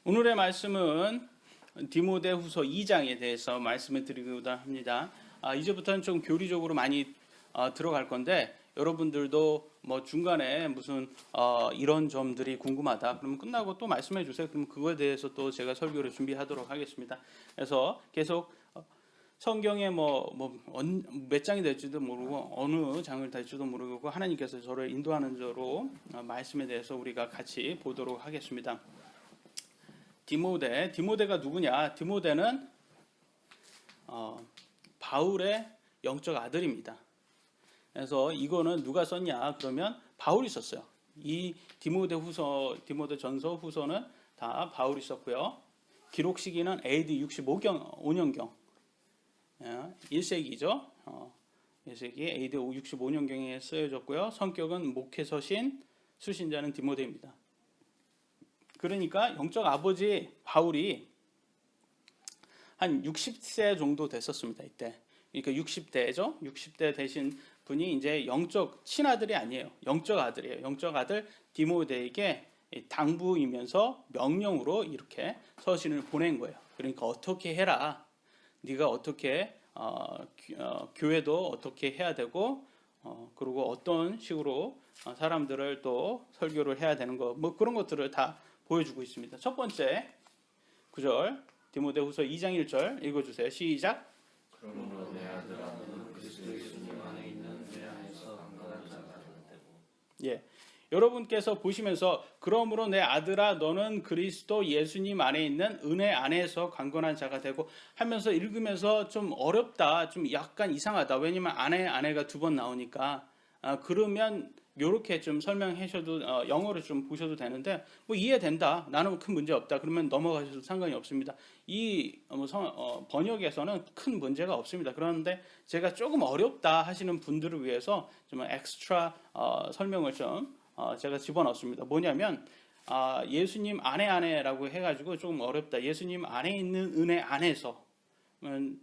오늘의 말씀은 디모데후서 2장에 대해서 말씀을 드리고자 합니다. 이제부터는 좀 교리적으로 많이 들어갈 건데 여러분들도 뭐 중간에 무슨 이런 점들이 궁금하다 그러면 끝나고 또 말씀해 주세요. 그럼 그거에 대해서 또 제가 설교를 준비하도록 하겠습니다. 그래서 계속 성경에 몇 장이 될지도 모르고 어느 장을 될지도 모르고 하나님께서 저를 인도하는 저로 말씀에 대해서 우리가 같이 보도록 하겠습니다. 디모데가 누구냐? 디모데는 바울의 영적 아들입니다. 그래서 이거는 누가 썼냐? 그러면 바울이 썼어요. 이 디모데전서 후서는 다 바울이 썼고요. 기록 시기는 AD 65년경 1세기죠. 1세기 AD 65년경에 쓰여졌고요. 성격은 목회서신, 수신자는 디모데입니다. 그러니까 영적 아버지 바울이 한 60세 정도 됐었습니다. 이때. 그러니까 60대죠. 60대 되신 분이 이제 영적 친아들이 아니에요. 영적 아들이에요. 영적 아들 디모데에게 당부이면서 명령으로 이렇게 서신을 보낸 거예요. 그러니까 어떻게 해라. 네가 어떻게 교회도 어떻게 해야 되고 그리고 어떤 식으로 사람들을 또 설교를 해야 되는 거 뭐 그런 것들을 다 보여주고 있습니다. 첫 번째 9절 디모데후서 2장 1절 읽어주세요. 시작. 그러므로 내 아들아 너는 그리스도 예수님 안에 있는 내 안에서 강건한 자가 되고. 여러분께서 보시면서 그러므로 내 아들아 너는 그리스도 예수님 안에 있는 은혜 안에서 강건한 자가 되고 하면서 읽으면서 좀 어렵다, 좀 약간 이상하다. 왜냐면 아내가 두 번 나오니까 그러면 이렇게 좀 설명하셔도 영어로 좀 보셔도 되는데 뭐 이해된다. 나는 큰 문제 없다. 그러면 넘어가셔도 상관이 없습니다. 이 번역에서는 큰 문제가 없습니다. 그런데 제가 조금 어렵다 하시는 분들을 위해서 좀 엑스트라 설명을 좀 제가 집어넣습니다. 뭐냐면 예수님 안에라고 해가지고 조금 어렵다. 예수님 안에 있는 은혜 안에서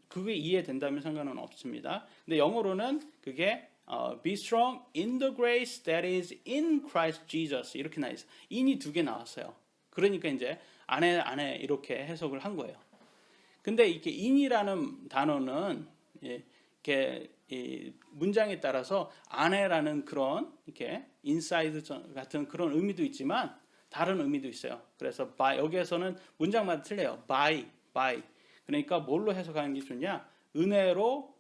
그게 이해된다면 상관은 없습니다. 근데 영어로는 그게 be strong in the grace that is in Christ Jesus 이렇게 나와 있어요. in이 두 개 나왔어요. 그러니까 이제 안에 이렇게 해석을 한 거예요. 근데 이렇게 in이라는 단어는 이렇게 이 문장에 따라서 안에라는 그런 이렇게 inside 같은 그런 의미도 있지만 다른 의미도 있어요. 그래서 by 여기에서는 문장마다 틀려요. by 그러니까 뭘로 해석하는 게 좋냐? 은혜로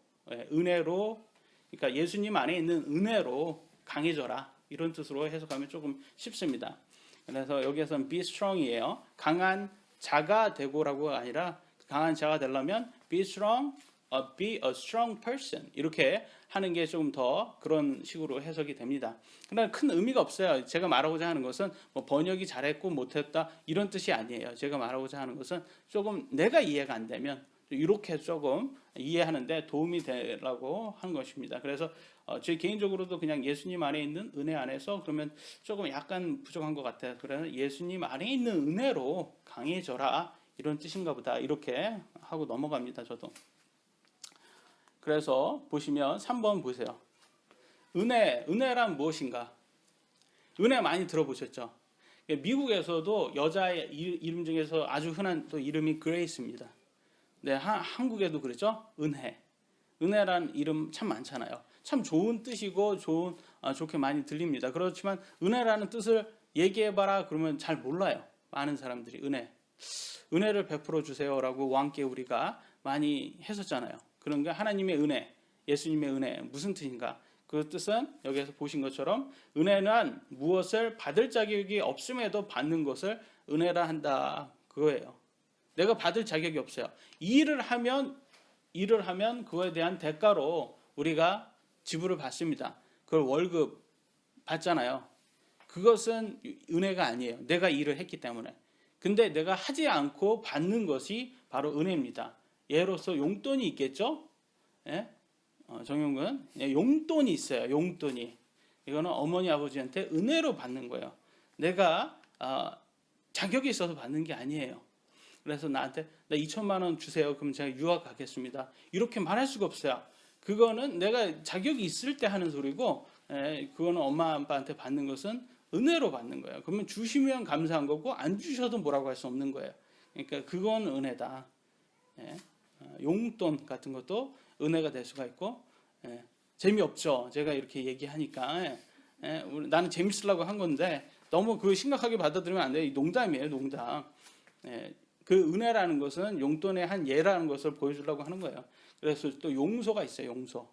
그러니까 예수님 안에 있는 은혜로 강해져라. 이런 뜻으로 해석하면 조금 쉽습니다. 그래서 여기에서는 be strong이에요. 강한 자가 되고라고가 아니라 강한 자가 되려면 be a strong person 이렇게 하는 게 좀 더 그런 식으로 해석이 됩니다. 그러나 큰 의미가 없어요. 제가 말하고자 하는 것은 뭐 번역이 잘했고 못했다 이런 뜻이 아니에요. 제가 말하고자 하는 것은 조금 내가 이해가 안 되면 이렇게 조금 이해하는데 도움이 되라고 한 것입니다. 그래서 제 개인적으로도 그냥 예수님 안에 있는 은혜 안에서 그러면 조금 약간 부족한 것 같아요. 그래서 예수님 안에 있는 은혜로 강해져라 이런 뜻인가 보다 이렇게 하고 넘어갑니다. 저도. 그래서 보시면 3번 보세요. 은혜란 무엇인가? 은혜 많이 들어보셨죠? 미국에서도 여자의 이름 중에서 아주 흔한 또 이름이 그레이스입니다. 네, 한국에도 그렇죠? 은혜란 이름 참 많잖아요. 참 좋은 뜻이고 좋게 많이 들립니다. 그렇지만 은혜라는 뜻을 얘기해봐라 그러면 잘 몰라요. 많은 사람들이 은혜를 베풀어 주세요라고 왕께 우리가 많이 했었잖아요. 그런 게 하나님의 은혜, 예수님의 은혜 무슨 뜻인가? 그 뜻은 여기서 보신 것처럼 은혜는 무엇을 받을 자격이 없음에도 받는 것을 은혜라 한다 그거예요. 내가 받을 자격이 없어요. 일을 하면 그거에 대한 대가로 우리가 지불을 받습니다. 그걸 월급 받잖아요. 그것은 은혜가 아니에요. 내가 일을 했기 때문에. 근데 내가 하지 않고 받는 것이 바로 은혜입니다. 예로서 용돈이 있겠죠? 예? 정용근 용돈이 있어요. 용돈이. 이거는 어머니 아버지한테 은혜로 받는 거예요. 내가 자격이 있어서 받는 게 아니에요. 그래서 나한테 나 2천만 원 주세요. 그럼 제가 유학 가겠습니다. 이렇게 말할 수가 없어요. 그거는 내가 자격이 있을 때 하는 소리고 그거는 엄마 아빠한테 받는 것은 은혜로 받는 거예요. 그러면 주시면 감사한 거고 안 주셔도 뭐라고 할 수 없는 거예요. 그러니까 그건 은혜다. 예. 용돈 같은 것도 은혜가 될 수가 있고, 예. 재미없죠. 제가 이렇게 얘기하니까. 나는 재밌으려고 한 건데 너무 그 심각하게 받아들이면 안 돼요. 농담이에요, 농담. 그 은혜라는 것은 용돈의 한 예라는 것을 보여주려고 하는 거예요. 그래서 또 용서가 있어요, 용서.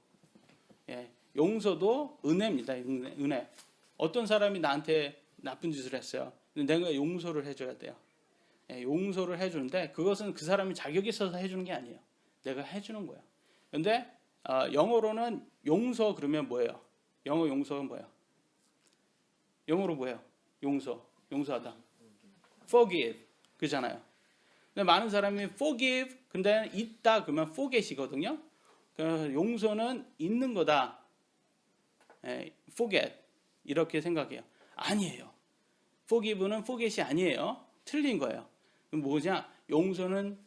용서도 은혜입니다, 은혜. 어떤 사람이 나한테 나쁜 짓을 했어요. 근데 내가 용서를 해줘야 돼요. 용서를 해주는데 그것은 그 사람이 자격이 있어서 해주는 게 아니에요. 내가 해주는 거예요. 근데 영어로는 용서 그러면 뭐예요? 영어 용서가 뭐예요? 영어로 뭐예요? 용서하다. forgive 그잖아요. 근데 많은 사람이 forgive 근데 있다 그러면 forget이거든요. 그래서 용서는 있는 거다. forget 이렇게 생각해요. 아니에요. forgive는 forget이 아니에요. 틀린 거예요. 그럼 뭐냐? 용서는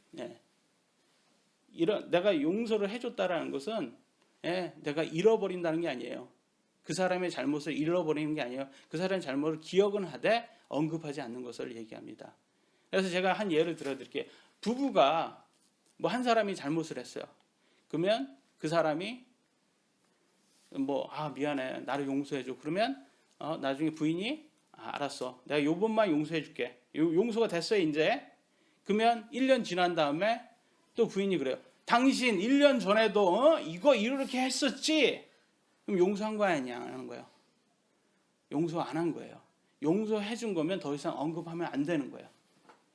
내가 용서를 해줬다라는 것은 내가 잃어버린다는 게 아니에요. 그 사람의 잘못을 잃어버리는 게 아니에요. 그 사람의 잘못을 기억은 하되 언급하지 않는 것을 얘기합니다. 그래서 제가 한 예를 들어드릴게요. 부부가 뭐 한 사람이 잘못을 했어요. 그러면 그 사람이 미안해 나를 용서해줘. 그러면 나중에 부인이 알았어 내가 요번만 용서해줄게. 용서가 됐어요 이제. 그러면 1년 지난 다음에 또 부인이 그래요. 당신 1년 전에도 이거 이렇게 했었지. 그럼 용서한 거 아니냐 하는 거예요. 용서 안 한 거예요. 용서해 준 거면 더 이상 언급하면 안 되는 거예요.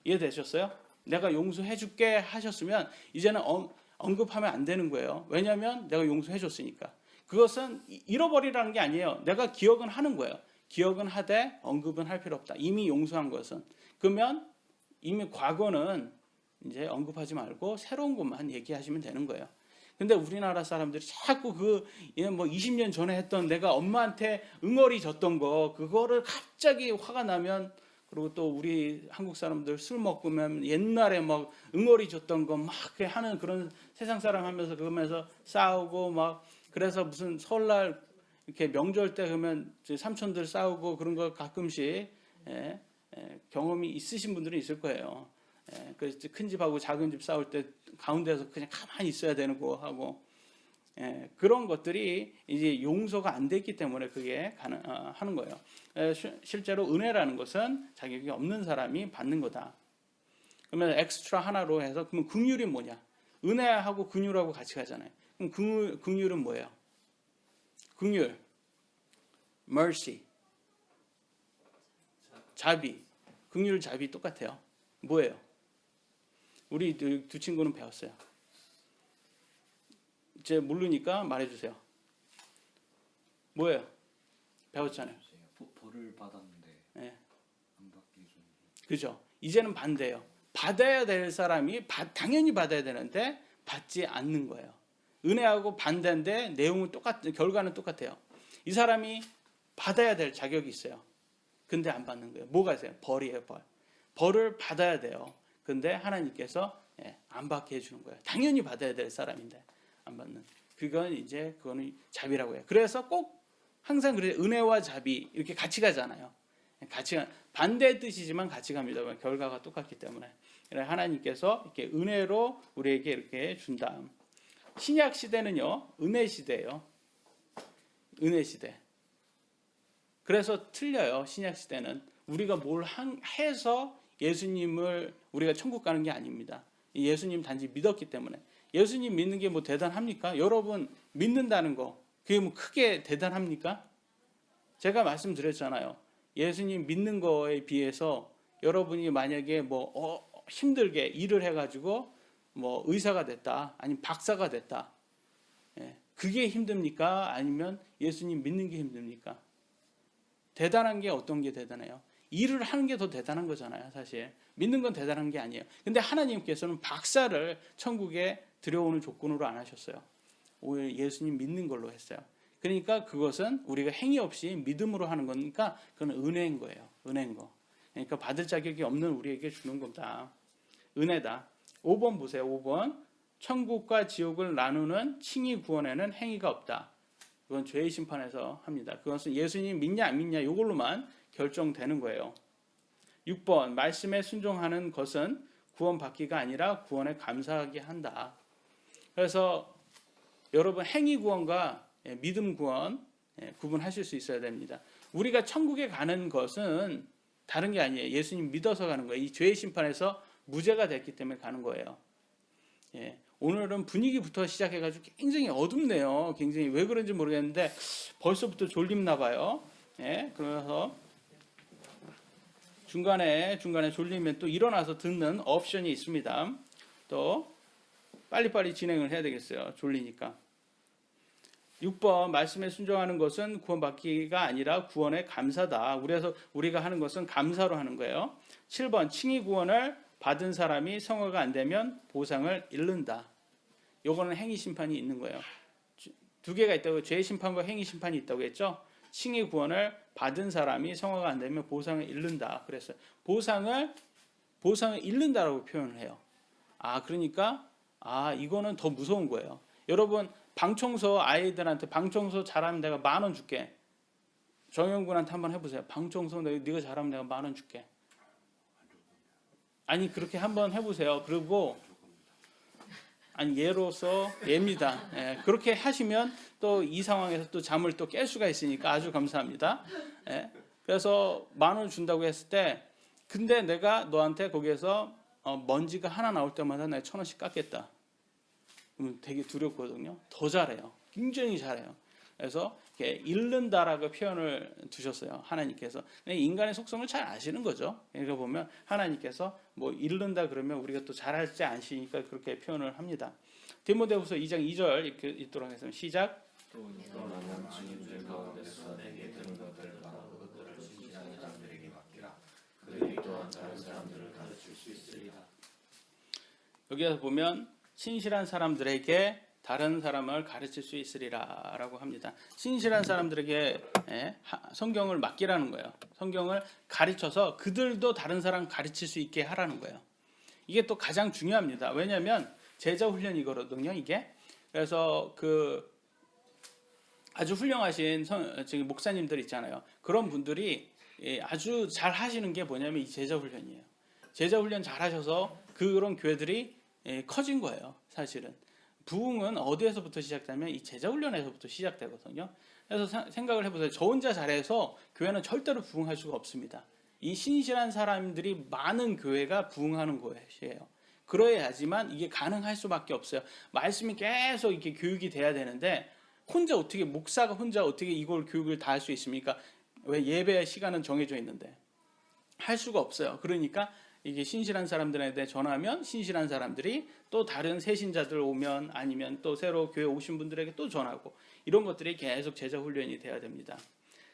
이해되셨어요? 내가 용서해 줄게 하셨으면 이제는 언급하면 안 되는 거예요. 왜냐하면 내가 용서해 줬으니까. 그것은 잃어버리라는 게 아니에요. 내가 기억은 하는 거예요. 기억은 하되 언급은 할 필요 없다. 이미 용서한 것은. 그러면 이미 과거는 이제 언급하지 말고 새로운 것만 얘기하시면 되는 거예요. 근데 우리나라 사람들이 자꾸 20년 전에 했던 내가 엄마한테 응어리 줬던 거 그거를 갑자기 화가 나면, 그리고 또 우리 한국 사람들 술 먹으면 옛날에 막 응어리 줬던 거 막 하는 그런 세상 사람 하면서 그러면서 싸우고 막, 그래서 무슨 설날 이렇게 명절 때 그러면 삼촌들 싸우고 그런 거 가끔씩 경험이 있으신 분들은 있을 거예요. 그래서 큰 집하고 작은 집 싸울 때 가운데서 그냥 가만히 있어야 되는 거 하고, 그런 것들이 이제 용서가 안 됐기 때문에 그게 하는 거예요. 실제로 은혜라는 것은 자격이 없는 사람이 받는 거다. 그러면 엑스트라 하나로 해서 그러면 긍휼이 뭐냐? 은혜하고 긍휼하고 같이 가잖아요. 그럼 긍휼은 뭐예요? 긍휼, mercy, 자비, 긍휼, 자비 똑같아요. 뭐예요? 우리 두 친구는 배웠어요. 이제 모르니까 말해주세요. 뭐예요? 배웠잖아요. 벌을 받았는데 안 받게 해주는. 그죠? 이제는 반대예요. 받아야 될 사람이 당연히 받아야 되는데 받지 않는 거예요. 은혜하고 반대인데 내용은 결과는 똑같아요. 이 사람이 받아야 될 자격이 있어요. 근데 안 받는 거예요. 뭐가 있어요? 벌이에요, 벌. 벌을 받아야 돼요. 근데 하나님께서 안 받게 해주는 거예요. 당연히 받아야 될 사람인데 안 받는. 그거는 자비라고 해요. 그래서 꼭 항상 그래요. 은혜와 자비 이렇게 같이 가잖아요. 반대의 뜻이지만 같이 갑니다. 결과가 똑같기 때문에. 하나님께서 이렇게 은혜로 우리에게 이렇게 준다. 신약 시대는요, 은혜 시대예요. 은혜 시대. 그래서 틀려요. 신약 시대는 우리가 뭘 해서 예수님을 우리가 천국 가는 게 아닙니다. 예수님 단지 믿었기 때문에. 예수님 믿는 게 뭐 대단합니까? 여러분 믿는다는 거 그게 뭐 크게 대단합니까? 제가 말씀드렸잖아요. 예수님 믿는 거에 비해서 여러분이 만약에 힘들게 일을 해가지고 의사가 됐다, 아니면 박사가 됐다, 그게 힘듭니까? 아니면 예수님 믿는 게 힘듭니까? 대단한 게 어떤 게 대단해요? 일을 하는 게 더 대단한 거잖아요. 사실 믿는 건 대단한 게 아니에요. 근데 하나님께서는 박사를 천국에 들여오는 조건으로 안 하셨어요. 오히려 예수님 믿는 걸로 했어요. 그러니까 그것은 우리가 행위 없이 믿음으로 하는 거니까 그건 은혜인 거예요. 은혜인 거. 그러니까 받을 자격이 없는 우리에게 주는 겁니다. 은혜다. 5번 보세요. 5번. 천국과 지옥을 나누는 칭의 구원에는 행위가 없다. 그건 죄의 심판에서 합니다. 그것은 예수님 믿냐 안 믿냐 이걸로만 결정되는 거예요. 6번 말씀에 순종하는 것은 구원받기가 아니라 구원에 감사하게 한다. 그래서 여러분 행위 구원과 믿음 구원 구분하실 수 있어야 됩니다. 우리가 천국에 가는 것은 다른 게 아니에요. 예수님 믿어서 가는 거예요. 이 죄의 심판에서 무죄가 됐기 때문에 가는 거예요. 오늘은 분위기부터 시작해가지고 굉장히 어둡네요. 굉장히 왜 그런지 모르겠는데 벌써부터 졸립나 봐요. 그래서 중간에 졸리면 또 일어나서 듣는 옵션이 있습니다. 또 빨리빨리 진행을 해야 되겠어요. 졸리니까. 6번 말씀에 순종하는 것은 구원받기가 아니라 구원의 감사다. 그래서 우리가 하는 것은 감사로 하는 거예요. 7번 칭의 구원을 받은 사람이 성화가 안 되면 보상을 잃는다. 요거는 행위 심판이 있는 거예요. 두 개가 있다고, 죄의 심판과 행위 심판이 있다고 했죠. 칭의 구원을 받은 사람이 성화가 안 되면 보상을 잃는다. 그랬어요. 보상을 잃는다라고 표현을 해요. 그러니까 이거는 더 무서운 거예요. 여러분 방청소 아이들한테 방청소 잘하면 내가 10,000원 줄게. 정영군한테 한번 해보세요. 방청소 네가 잘하면 내가 10,000원 줄게. 아니 그렇게 한번 해보세요. 그리고 예로서 예입니다. 그렇게 하시면 또 이 상황에서 또 잠을 또 깰 수가 있으니까 아주 감사합니다. 그래서 10,000원 준다고 했을 때 근데 내가 너한테 거기에서 먼지가 하나 나올 때마다 내가 1,000원씩 깎겠다. 그러면 되게 두렵거든요. 더 잘해요. 굉장히 잘해요. 그래서 이렇게 잃는다라고 표현을 두셨어요. 하나님께서. 인간의 속성을 잘 아시는 거죠. 그러니까 보면 하나님께서 뭐 잃는다 그러면 우리가 또 잘할지 아시니까 그렇게 표현을 합니다. 디모데후서 2장 2절 이렇게 읽도록 하겠습니다. 시작. 또 나는 주님들 가운데서 내게 드는 것들 바로 그것들을 지지하는 자들에게 맡기라. 그들이 또한 다른 사람들을 가르칠 수 있으리라. 여기에서 보면 신실한 사람들에게 다른 사람을 가르칠 수 있으리라 라고 합니다. 신실한 사람들에게 성경을 맡기라는 거예요. 성경을 가르쳐서 그들도 다른 사람 가르칠 수 있게 하라는 거예요. 이게 또 가장 중요합니다. 왜냐하면 제자 훈련이거든요. 이게. 그래서 아주 훌륭하신 지금 목사님들 있잖아요. 그런 분들이 아주 잘 하시는 게 뭐냐면 이 제자 훈련이에요. 제자 훈련 잘 하셔서 그런 교회들이 커진 거예요. 사실은. 부흥은 어디에서부터 시작되면 이 제자 훈련에서부터 시작되거든요. 그래서 생각을 해보세요. 저 혼자 잘해서 교회는 절대로 부흥할 수가 없습니다. 이 신실한 사람들이 많은 교회가 부흥하는 것이에요. 그래야지만 이게 가능할 수밖에 없어요. 말씀이 계속 이렇게 교육이 돼야 되는데 목사가 혼자 어떻게 이걸 교육을 다 할 수 있습니까? 왜 예배 시간은 정해져 있는데 할 수가 없어요. 그러니까 이게 신실한 사람들한테 전하면 신실한 사람들이 또 다른 새신자들 오면 아니면 또 새로 교회 오신 분들에게 또 전하고 이런 것들이 계속 제자 훈련이 돼야 됩니다.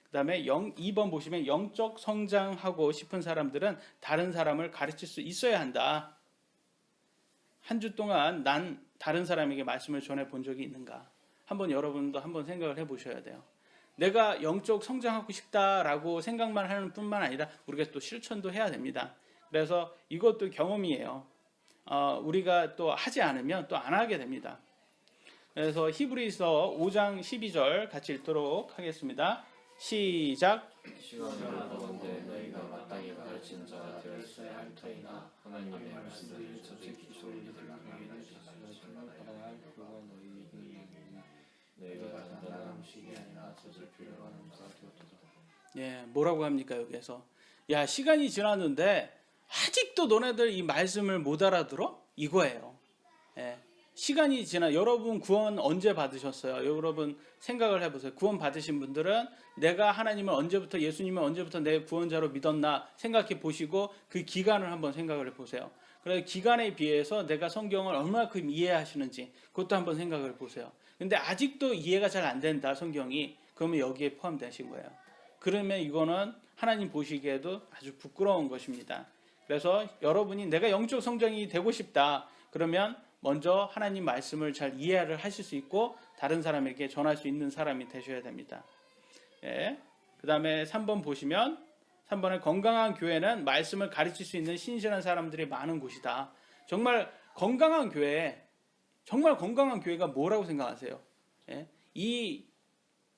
그 다음에 2번 보시면 영적 성장하고 싶은 사람들은 다른 사람을 가르칠 수 있어야 한다. 한 주 동안 난 다른 사람에게 말씀을 전해 본 적이 있는가? 한번 여러분도 한번 생각을 해보셔야 돼요. 내가 영적 성장하고 싶다라고 생각만 하는 뿐만 아니라 우리가 또 실천도 해야 됩니다. 그래서 이것도 경험이에요. 우리가 또 하지 않으면 또 안 하게 됩니다. 그래서 히브리서 5장 12절 같이 읽도록 하겠습니다. 시작. 시간을 가운데 너희가 마땅히 가르치는 자가 되어 있어야 할 터이나 하나님의 말씀들을 첫째 기초를 믿을 위하여 받아야 할 그가 너희가 단단한 음식이 아니라 젖을 필요로 하는 자가 되었도다. 뭐라고 합니까 여기에서? 시간이 지났는데 아직도 너네들 이 말씀을 못 알아들어? 이거예요. 시간이 지나 여러분 구원 언제 받으셨어요? 여러분 생각을 해보세요. 구원 받으신 분들은 내가 하나님을 언제부터 예수님을 언제부터 내 구원자로 믿었나 생각해 보시고 그 기간을 한번 생각을 해보세요. 그래서 기간에 비해서 내가 성경을 얼마큼 이해하시는지 그것도 한번 생각을 보세요. 근데 아직도 이해가 잘 안 된다 성경이. 그러면 여기에 포함되신 거예요. 그러면 이거는 하나님 보시기에도 아주 부끄러운 것입니다. 그래서 여러분이 내가 영적 성장이 되고 싶다. 그러면 먼저 하나님 말씀을 잘 이해를 하실 수 있고 다른 사람에게 전할 수 있는 사람이 되셔야 됩니다. 그 다음에 3번 보시면 3번에 건강한 교회는 말씀을 가르칠 수 있는 신실한 사람들이 많은 곳이다. 정말 건강한 교회가 뭐라고 생각하세요? 이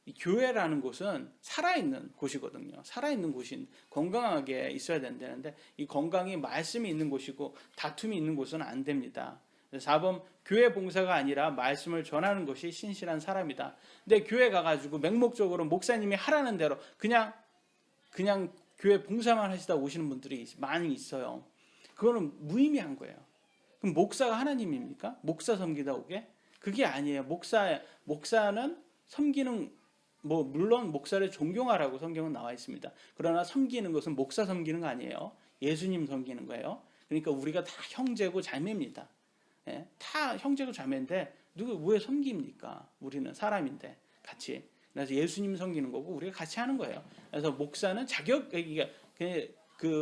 이 교회라는 곳은 살아있는 곳이거든요. 살아있는 곳인 건강하게 있어야 된다는데 이 건강이 말씀이 있는 곳이고 다툼이 있는 곳은 안 됩니다. 4번 교회 봉사가 아니라 말씀을 전하는 것이 신실한 사람이다. 근데 교회 가가지고 맹목적으로 목사님이 하라는 대로 그냥 교회 봉사만 하시다 오시는 분들이 많이 있어요. 그거는 무의미한 거예요. 그럼 목사가 하나님입니까? 목사 섬기다 오게? 그게 아니에요. 목사는 섬기는 물론 목사를 존경하라고 성경은 나와 있습니다. 그러나 섬기는 것은 목사 섬기는 거 아니에요. 예수님 섬기는 거예요. 그러니까 우리가 다 형제고 자매입니다. 예? 다 형제고 자매인데 왜 섬깁니까? 우리는 사람인데 같이. 그래서 예수님 섬기는 거고 우리가 같이 하는 거예요. 그래서 목사는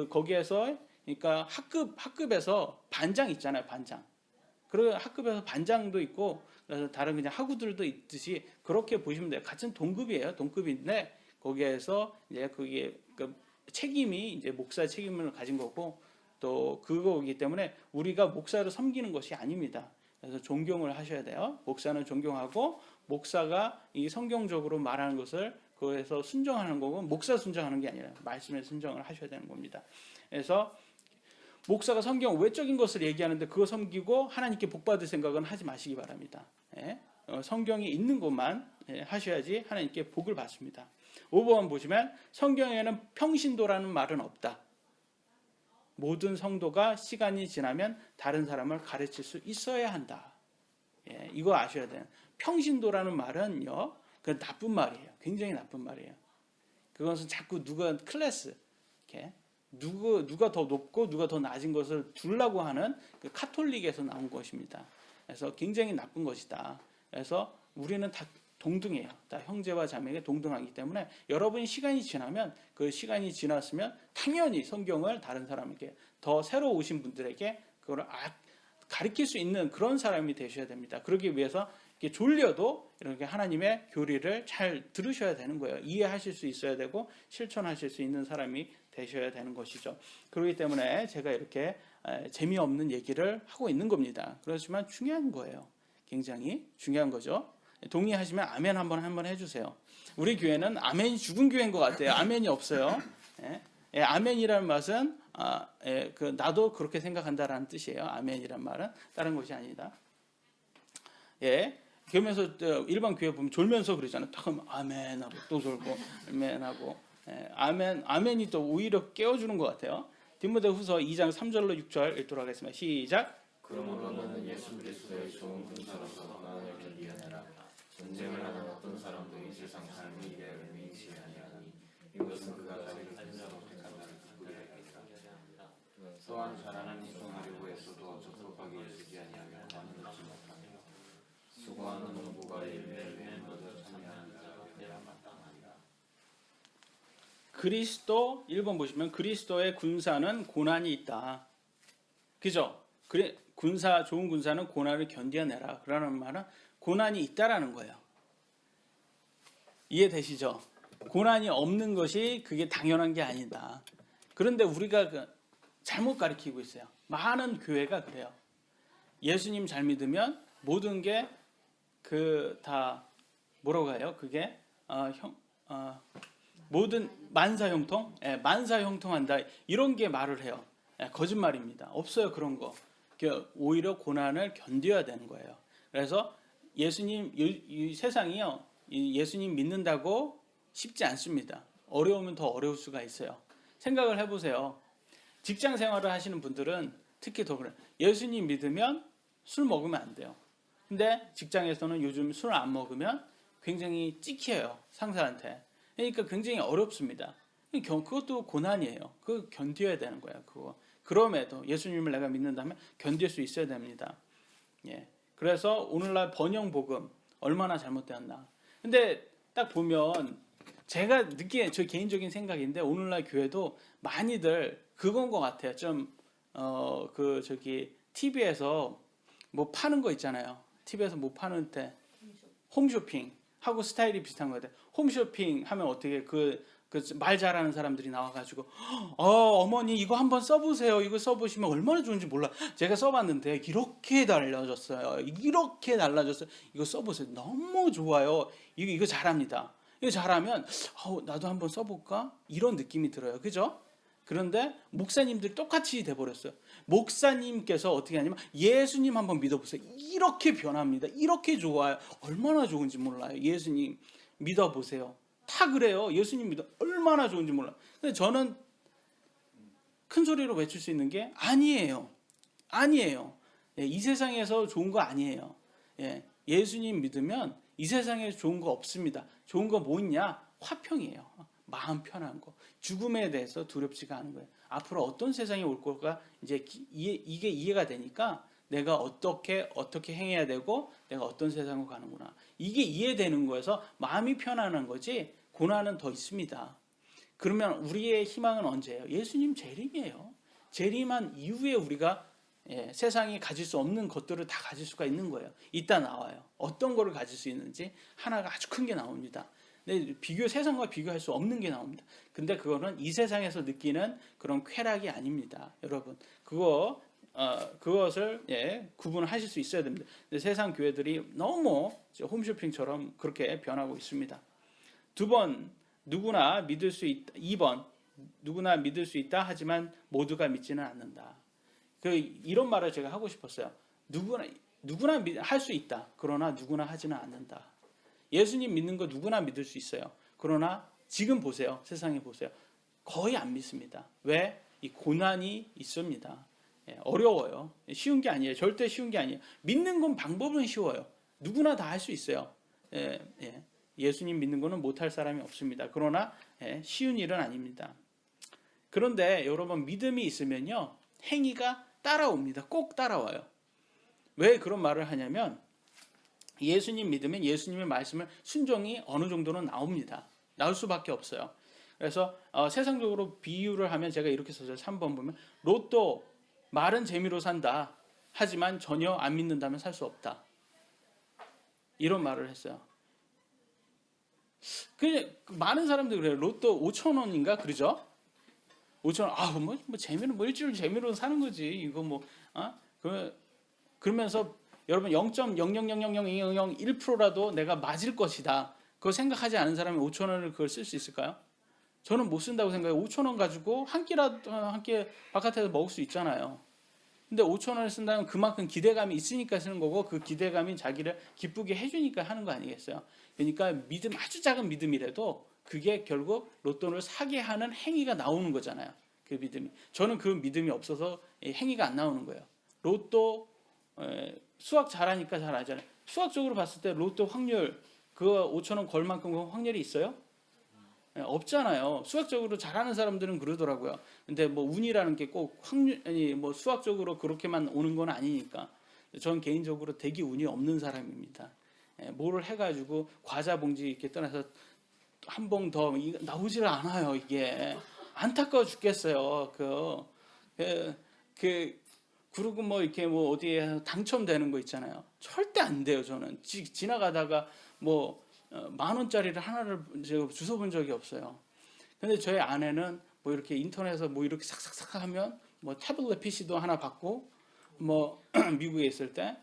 거기에서 그러니까 학급에서 반장 있잖아요, 반장. 그리고 학급에서 반장도 있고 그래서 다른 그냥 학우들도 있듯이 그렇게 보시면 돼요. 같은 동급이에요. 동급인데 거기에서 이제 그게 책임이 이제 목사 책임을 가진 거고 또 그거이기 때문에 우리가 목사를 섬기는 것이 아닙니다. 그래서 존경을 하셔야 돼요. 목사는 존경하고 목사가 이 성경적으로 말하는 것을 그에서 순종하는 거고 목사 순종하는 게 아니라 말씀에 순종을 하셔야 되는 겁니다. 그래서 목사가 성경 외적인 것을 얘기하는데 그거 섬기고 하나님께 복 받을 생각은 하지 마시기 바랍니다. 예? 성경이 있는 것만 하셔야지 하나님께 복을 받습니다. 5번 보시면 성경에는 평신도라는 말은 없다. 모든 성도가 시간이 지나면 다른 사람을 가르칠 수 있어야 한다. 예, 이거 아셔야 돼요. 평신도라는 말은요, 그 나쁜 말이에요. 굉장히 나쁜 말이에요. 그것은 자꾸 누가 클래스, 이렇게 누가 더 높고 누가 더 낮은 것을 두려고 하는 그 카톨릭에서 나온 것입니다. 그래서 굉장히 나쁜 것이다. 그래서 우리는 다 동등해요. 다 형제와 자매에게 동등하기 때문에 여러분이 시간이 지나면 그 시간이 지났으면 당연히 성경을 다른 사람에게 더 새로 오신 분들에게 그걸 가르칠 수 있는 그런 사람이 되셔야 됩니다. 그러기 위해서 이렇게 졸려도 이렇게 하나님의 교리를 잘 들으셔야 되는 거예요. 이해하실 수 있어야 되고 실천하실 수 있는 사람이 되셔야 되는 것이죠. 그렇기 때문에 제가 이렇게 재미없는 얘기를 하고 있는 겁니다. 그렇지만 중요한 거예요. 굉장히 중요한 거죠. 동의하시면 아멘 한번 해주세요. 우리 교회는 아멘이 죽은 교회인 것 같아요. 아멘이 없어요. 아멘이라는 말은 나도 그렇게 생각한다라는 뜻이에요. 아멘이란 말은 다른 것이 아니다. 그러면서 일반 교회 보면 졸면서 그러잖아요. 딱 하면 아멘하고 또 졸고 아멘하고 아멘이 또 오히려 깨워주는 것 같아요. 디모데후서 2장 3절로 6절 읽도록 하겠습니다. 시작. 그러므로 너는 예수 그리스도의 좋은 군사로서 고난을 견디어내라. 전쟁을 하는 어떤 사람도 이 세상 삶의 이해를 미치지 아니하니 이것은 그가 자기를 군사로 택한 자를 기쁘게하겠다. 또한 잘하는 수송하려고 애써도 적극하게 애쓰지 아니하며 나는 얻지 못하며 수고하는 농부가 일매를 위해 먼저 참여하는 자가 되어야 마땅하리라. 그리스도 1번 보시면 그리스도의 군사는 고난이 있다. 그죠? 좋은 군사는 고난을 견뎌내라. 그러는 말은 고난이 있다라는 거예요. 이해되시죠? 고난이 없는 것이 그게 당연한 게 아니다. 그런데 우리가 잘못 가르치고 있어요. 많은 교회가 그래요. 예수님 잘 믿으면 모든 게 다 뭐라고 해요? 그게 모든 만사형통, 만사형통한다 이런 게 말을 해요. 거짓말입니다. 없어요 그런 거. 오히려 고난을 견뎌야 되는 거예요. 그래서 예수님 이 세상이요 예수님 믿는다고 쉽지 않습니다. 어려우면 더 어려울 수가 있어요. 생각을 해보세요. 직장 생활을 하시는 분들은 특히 더 그래요. 예수님 믿으면 술 먹으면 안 돼요. 근데 직장에서는 요즘 술 안 먹으면 굉장히 찍혀요 상사한테. 그러니까 굉장히 어렵습니다. 그것도 고난이에요. 그거 견뎌야 되는 거예요. 그거. 그럼에도 예수님을 내가 믿는다면 견딜 수 있어야 됩니다. 그래서 오늘날 번영 복음 얼마나 잘못되었나. 근데 딱 보면 제가 느끼는 저 개인적인 생각인데 오늘날 교회도 많이들 그건 것 같아요. 좀 TV에서 뭐 파는 거 있잖아요. TV에서 뭐 파는데 홈쇼핑 하고 스타일이 비슷한 거 같아요. 홈쇼핑 하면 어떻게 말 잘하는 사람들이 나와가지고 어머니 이거 한번 써보세요. 이거 써보시면 얼마나 좋은지 몰라. 제가 써봤는데 이렇게 달라졌어요. 이거 써보세요. 너무 좋아요. 이거 잘합니다. 이거 잘하면 나도 한번 써볼까? 이런 느낌이 들어요. 그죠? 그런데 목사님들이 똑같이 돼버렸어요. 목사님께서 어떻게 하냐면 예수님 한번 믿어보세요. 이렇게 변합니다. 이렇게 좋아요. 얼마나 좋은지 몰라요. 예수님 믿어보세요. 다 그래요. 예수님 믿어 얼마나 좋은지 몰라요. 근데 저는 큰 소리로 외칠 수 있는 게 아니에요. 아니에요. 이 세상에서 좋은 거 아니에요. 예수님 믿으면 이 세상에 좋은 거 없습니다. 좋은 거 뭐 있냐? 화평이에요. 마음 편한 거. 죽음에 대해서 두렵지가 않은 거예요. 앞으로 어떤 세상이 올 걸까 이제 이게 이해가 되니까 내가 어떻게 행해야 되고 내가 어떤 세상으로 가는구나. 이게 이해되는 거여서 마음이 편안한 거지 고난은 더 있습니다. 그러면 우리의 희망은 언제예요? 예수님 재림이에요. 재림한 이후에 우리가 세상이 가질 수 없는 것들을 다 가질 수가 있는 거예요. 이따 나와요. 어떤 거를 가질 수 있는지 하나가 아주 큰 게 나옵니다. 근데 세상과 비교할 수 없는 게 나옵니다. 근데 그거는 이 세상에서 느끼는 그런 쾌락이 아닙니다. 여러분, 그것을 구분하실 수 있어야 됩니다. 근데 세상 교회들이 너무 홈쇼핑처럼 그렇게 변하고 있습니다. 2번, 누구나 믿을 수 있다. 2번, 누구나 믿을 수 있다. 하지만 모두가 믿지는 않는다. 이런 말을 제가 하고 싶었어요. 누구나 할 수 있다. 그러나 누구나 하지는 않는다. 예수님 믿는 거 누구나 믿을 수 있어요. 그러나 지금 보세요. 세상에 보세요. 거의 안 믿습니다. 왜? 이 고난이 있습니다. 어려워요. 쉬운 게 아니에요. 절대 쉬운 게 아니에요. 믿는 건 방법은 쉬워요. 누구나 다 할 수 있어요. 예수님 믿는 거는 못할 사람이 없습니다. 그러나 쉬운 일은 아닙니다. 그런데 여러분 믿음이 있으면요. 행위가 따라옵니다. 꼭 따라와요. 왜 그런 말을 하냐면 예수님 믿으면 예수님의 말씀을 순종이 어느 정도는 나옵니다. 나올 수밖에 없어요. 그래서 세상적으로 비유를 하면 제가 이렇게 써요. 3번 보면 로또 말은 재미로 산다. 하지만 전혀 안 믿는다면 살 수 없다. 이런 말을 했어요. 많은 사람들이 그래요. 로또 5,000원인가 그러죠? 5,000원. 뭐 재미로 일주일 재미로 사는 거지. 이거 그러면서 여러분 0.0000001%라도 내가 맞을 것이다. 그거 생각하지 않은 사람이 5,000원을 그걸 쓸 수 있을까요? 저는 못 쓴다고 생각해요. 5,000원 가지고 한 끼 바깥에서 먹을 수 있잖아요. 근데 5,000원을 쓴다면 그만큼 기대감이 있으니까 쓰는 거고 그 기대감이 자기를 기쁘게 해주니까 하는 거 아니겠어요? 그러니까 아주 작은 믿음이라도 그게 결국 로또를 사게 하는 행위가 나오는 거잖아요. 그 믿음이. 저는 그 믿음이 없어서 행위가 안 나오는 거예요. 로또 수학 잘하니까 잘 알잖아요. 수학적으로 봤을 때 로또 확률 그거 5,000원 걸 만큼 확률이 있어요? 없잖아요. 수학적으로 잘하는 사람들은 그러더라고요. 근데 운이라는 게 꼭 수학적으로 그렇게만 오는 건 아니니까. 전 개인적으로 되게 운이 없는 사람입니다. 뭐를 해가지고 과자 봉지 이렇게 떠나서 한 봉 더 나오질 않아요. 이게 안타까워 죽겠어요. 그리고 이렇게 어디에 당첨되는 거 있잖아요. 절대 안 돼요. 저는 지나가다가 10,000원짜리를 하나를 제가 주워 본 적이 없어요. 근데 저희 아내는 이렇게 인터넷에서 이렇게 싹싹싹 하면 태블릿 PC도 하나 받고 미국에 있을 때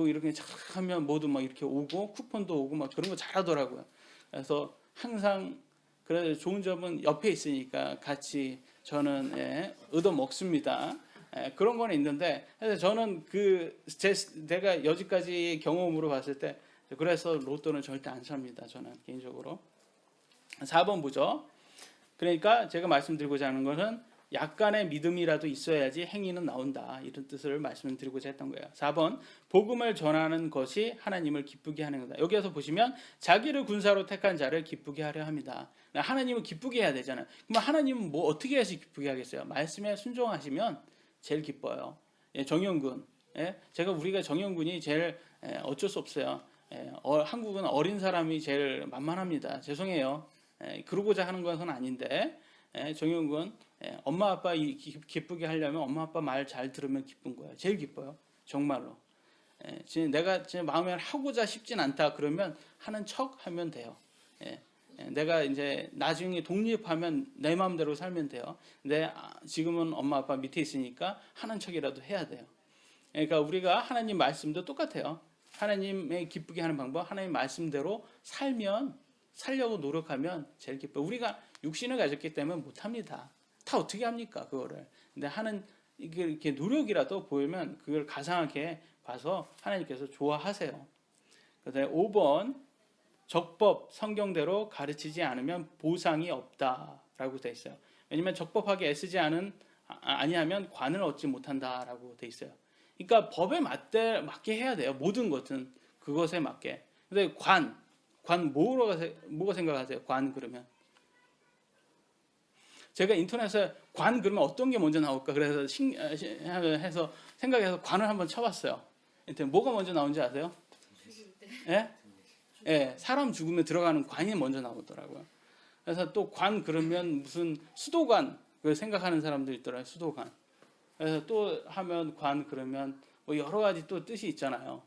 이렇게 착 하면 모두 이렇게 오고 쿠폰도 오고 그런 거 잘하더라고요. 그래서 항상 그래서 좋은 점은 옆에 있으니까 같이 저는 얻어 먹습니다. 그런 거는 있는데 그래서 저는 내가 여지까지 경험으로 봤을 때 그래서 로또는 절대 안 삽니다. 저는 개인적으로. 4번 보죠. 그러니까 제가 말씀드리고자 하는 것은 약간의 믿음이라도 있어야지 행위는 나온다. 이런 뜻을 말씀드리고자 했던 거예요. 4번 복음을 전하는 것이 하나님을 기쁘게 하는 거다. 여기에서 보시면 자기를 군사로 택한 자를 기쁘게 하려 합니다. 하나님을 기쁘게 해야 되잖아요. 그럼 하나님은 어떻게 해서 기쁘게 하겠어요? 말씀에 순종하시면 제일 기뻐요. 정영군. 우리가 정영군이 제일 어쩔 수 없어요. 한국은 어린 사람이 제일 만만합니다. 죄송해요. 그러고자 하는 것은 아닌데 정영군 엄마 아빠 기쁘게 하려면 엄마 아빠 말 잘 들으면 기쁜 거예요. 제일 기뻐요. 정말로. 내가 제 마음에 하고자 싶진 않다 그러면 하는 척 하면 돼요. 내가 이제 나중에 독립하면 내 마음대로 살면 돼요. 근데 지금은 엄마 아빠 밑에 있으니까 하는 척이라도 해야 돼요. 그러니까 우리가 하나님 말씀도 똑같아요. 하나님의 기쁘게 하는 방법, 하나님 말씀대로 살면 살려고 노력하면 제일 기뻐요. 우리가 육신을 가졌기 때문에 못합니다. 다 어떻게 합니까 그거를. 근데 하는 이게 이렇게 노력이라도 보이면 그걸 가상하게 봐서 하나님께서 좋아하세요. 그다음에 5번 적법 성경대로 가르치지 않으면 보상이 없다라고 돼 있어요. 왜냐하면 적법하게 애쓰지 아니하면 관을 얻지 못한다라고 돼 있어요. 그러니까 법에 맞게 해야 돼요. 모든 것은 그것에 맞게. 근데 관 뭐가 생각하세요? 관 그러면 제가 인터넷에 관 그러면 어떤 게 먼저 나올까 그래서 해서 생각해서 관을 한번 쳐봤어요. 뭐가 먼저 나온지 아세요? 예? 예, 사람 죽으면 들어가는 관이 먼저 나오더라고요. 그래서 또 관 그러면 무슨 수도관 그 생각하는 사람들 있더라고요. 수도관. 그래서 또 하면 관 그러면 뭐 여러 가지 또 뜻이 있잖아요.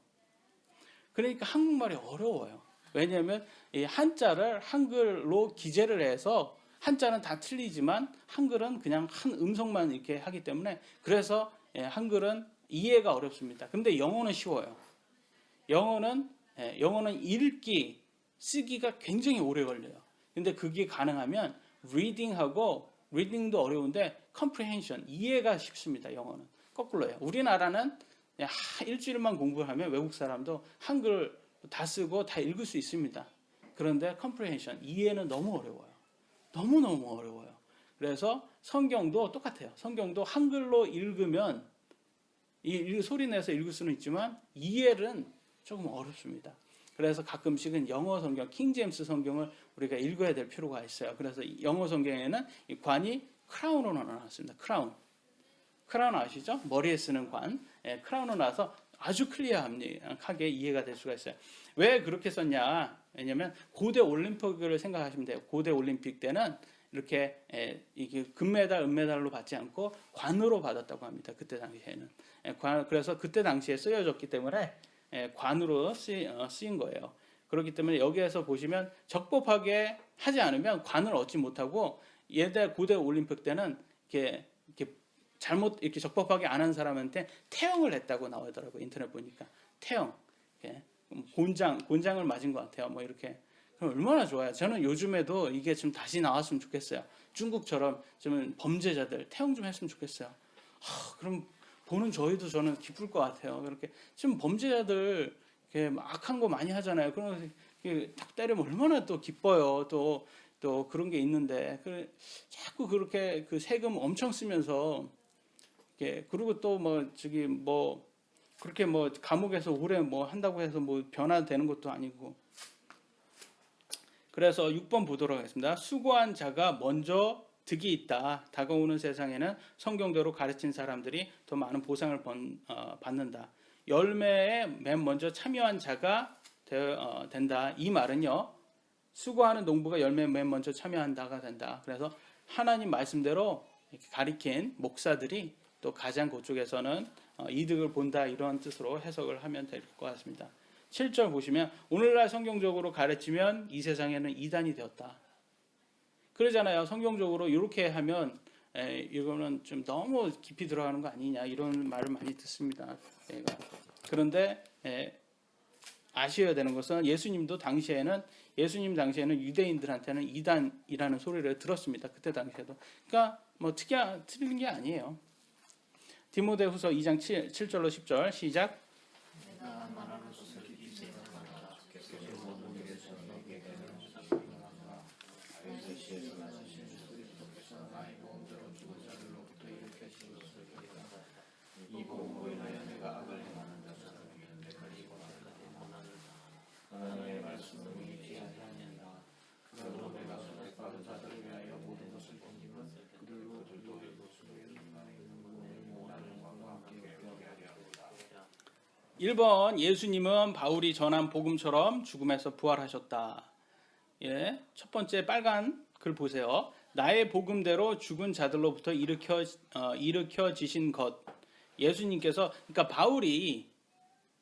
그러니까 한국말이 어려워요. 왜냐하면 이 한자를 한글로 기재를 해서 한자는 다 틀리지만 한글은 그냥 한 음성만 이렇게 하기 때문에 그래서 한글은 이해가 어렵습니다. 근데 영어는 쉬워요. 영어는 읽기, 쓰기가 굉장히 오래 걸려요. 근데 그게 가능하면 reading도 어려운데 comprehension, 이해가 쉽습니다. 영어는 거꾸로예요. 우리나라는 일주일만 공부하면 외국 사람도 한글 다 쓰고 다 읽을 수 있습니다. 그런데 comprehension, 이해는 너무 어려워요. 너무너무 어려워요. 그래서 성경도 똑같아요. 성경도 한글로 읽으면 소리 내서 읽을 수는 있지만 이해는 조금 어렵습니다. 그래서 가끔씩은 영어 성경, 킹제임스 성경을 우리가 읽어야 될 필요가 있어요. 그래서 영어 성경에는 이 관이 크라운으로 나왔습니다. 크라운 아시죠? 머리에 쓰는 관. 크라운으로 나와서 아주 클리어하게 이해가 될 수가 있어요. 왜 그렇게 썼냐? 왜냐하면 고대 올림픽을 생각하시면 돼요. 고대 올림픽 때는 이렇게 이게 금메달, 은메달로 받지 않고 관으로 받았다고 합니다. 그때 당시에는. 그래서 그때 당시에 쓰여졌기 때문에 관으로 쓰인 거예요. 그렇기 때문에 여기에서 보시면 적법하게 하지 않으면 관을 얻지 못하고 예대 고대 올림픽 때는 이렇게 잘못 이렇게 적법하게 안 한 사람한테 태형을 했다고 나오더라고요. 인터넷 보니까 태형, 곤장을 맞은 것 같아요. 뭐 이렇게. 그럼 얼마나 좋아요. 저는 요즘에도 이게 좀 다시 나왔으면 좋겠어요. 중국처럼 좀 범죄자들 태형 좀 했으면 좋겠어요. 그럼 보는 저는 기쁠 것 같아요. 그렇게 지금 범죄자들 이렇게 악한 거 많이 하잖아요. 그럼 탁 때리면 얼마나 또 기뻐요. 또 그런 게 있는데 자꾸 그렇게 그 세금 엄청 쓰면서 그리고 또 그렇게 감옥에서 오래 한다고 해서 변화되는 것도 아니고. 그래서 6번 보도록 하겠습니다. 수고한 자가 먼저 득이 있다. 다가오는 세상에는 성경대로 가르친 사람들이 더 많은 보상을 받는다. 열매에 맨 먼저 참여한 자가 된다. 이 말은요. 수고하는 농부가 열매에 맨 먼저 참여한다가 된다. 그래서 하나님 말씀대로 가리킨 목사들이 또 가장 그쪽에서는 이득을 본다. 이런 뜻으로 해석을 하면 될 것 같습니다. 7절 보시면 오늘날 성경적으로 가르치면 이 세상에는 이단이 되었다. 그러잖아요. 성경적으로 이렇게 하면 이거는 좀 너무 깊이 들어가는 거 아니냐 이런 말을 많이 듣습니다. 그런데 아셔야 되는 것은 예수님 당시에는 유대인들한테는 이단이라는 소리를 들었습니다. 그때 당시에도. 그러니까 틀린 게 아니에요. 디모데후서 2장 7절로 10절 시작. 일 번 예수님은 바울이 전한 복음처럼 죽음에서 부활하셨다. 첫 번째 빨간 글 보세요. 나의 복음대로 죽은 자들로부터 일으켜지신 것. 예수님께서 그러니까 바울이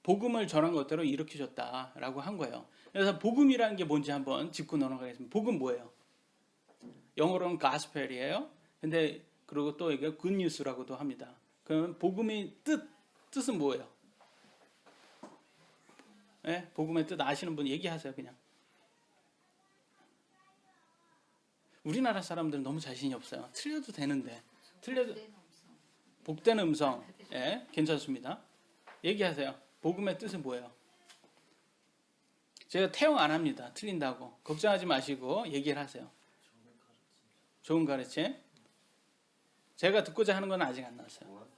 복음을 전한 것대로 일으키셨다라고 한 거예요. 그래서 복음이라는 게 뭔지 한번 짚고 넘어가겠습니다. 복음 뭐예요? 영어로는 gospel이에요. 근데 그리고 또 이게 good news라고도 합니다. 그럼 복음의 뜻은 뭐예요? 복음의 뜻 아시는 분 얘기하세요, 그냥. 우리나라 사람들은 너무 자신이 없어요. 틀려도 되는데. 틀려도 복된 음성. 예, 괜찮습니다. 얘기하세요. 복음의 뜻은 뭐예요? 제가 태용 안 합니다. 틀린다고. 걱정하지 마시고 얘기를 하세요. 좋은 가르침. 제가 듣고자 하는 건 아직 안 나왔어요.